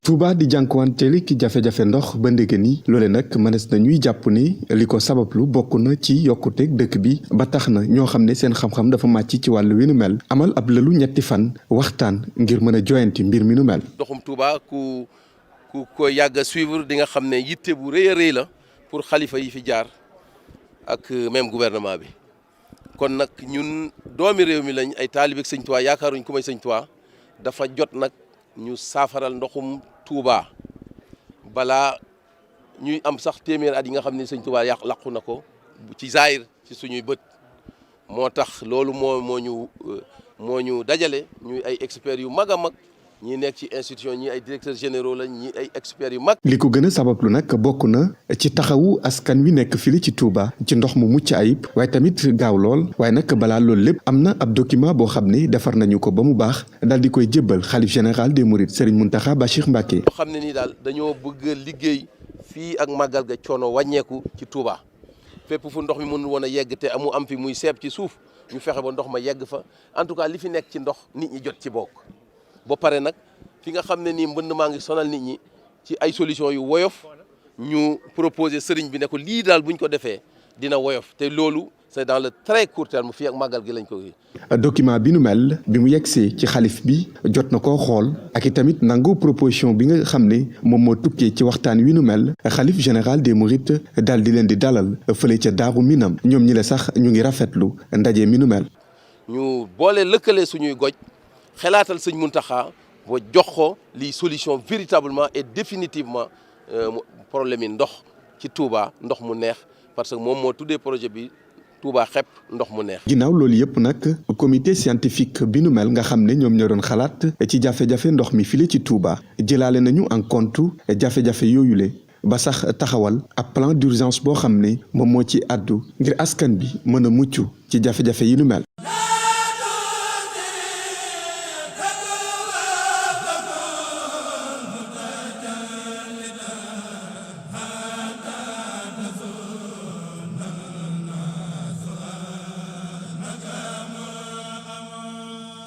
Touba di jànkuwanteel ki jafe-jafe ndox ba ndege ni loole nag mënees na ñuy jàpp ni li ko sabablu bokk na ci yokkuteeg dëkk bi ba tax na ñoo xam ne seen xam-xam dafa màcc ci wàllu wi nu mel amal ab lëlu ñetti fan waxtaan ngir mën a joyanti mbir mi nu mel. ndoxum Touba ku ko yàgg a suivre di nga xam ne yitte bu rëy a rëy la pour xalifa yi fi jaar ak même gouvernement bi kon nag ñun doomi réew mi lañ ay taalibe Sëñ Touba yaakaaruñ ku may Sëñ Touba dafa jot nag ñu saafaral ndoxum Touba balaa ñuy am sax téeméer at yi nga xam ne Sëñ Touba làqu na ko ci zaahir ci suñuy bët moo tax loolu moo ñu dajale ñuy ay experts yu mag a mag ñi nekk ci institution ñi ay directeurs généraux la ñi ay experts yu mag. li ko gën a sabablu nag bokk na ci taxawu askan wi nekk fii ci Touba ci ndox mu mucc ayib waaye tamit gaaw lool waaye nag balaa loolu lépp am na ab document boo xam ne defar nañu ko ba mu baax daal di koy jébbal xalif général des Mourides Serigne Mountakha Bachir Mbacké. yoo xam ne nii daal dañoo bëgg liggéey fii ak màggal ga coono wàññeeku ci Touba fépp fu ndox mi mënul woon a yegg te amu am fi muy seeb ci suuf ñu fexe ba ndox ma yegg fa en tout cas li fi nekk ci ndox nit ñi jot ci bokk. ba pare nag fi nga xam ne nii mbënd maa ngi sonal nit ñi ci ay solution yu woyof ñu proposé sëriñ bi ne ko lii daal buñ ko defee dina woyof te loolu c'est dans le très court terme fii ak màggal gi lañ ko gi document bi nu mel bi mu yegsee ci xalif bi jot na koo xool ak i tamit nangu proposition bi nga xam ne moom moo tukkee ci waxtaan wi nu mel xalif général des Mourides daal di leen di dalal fële ca Daaru Minam ñoom ñi la sax ñu ngi rafetlu ndaje mi nu mel. ñu boole lëkkale suñuy goj xelaatal Sëñ Mountakha ba jox ko lii solution véritablement et définitivement problème yi ndox ci Touba ndox mu neex parce que moom moo tuddee projet bi Touba xepp ndox mu neex. ginnaaw loolu yëpp nag comité scientifique bi nu mel nga xam ne ñoom ñoo doon xalaat ci jafe-jafe ndox mi file ci Touba jëlaale nañu en compte jafe-jafe yooyule ba sax taxawal ab plan d'urgence boo xam ne moom moo ci àddu ngir askan bi mën a mucc ci jafe-jafe yi nu mel.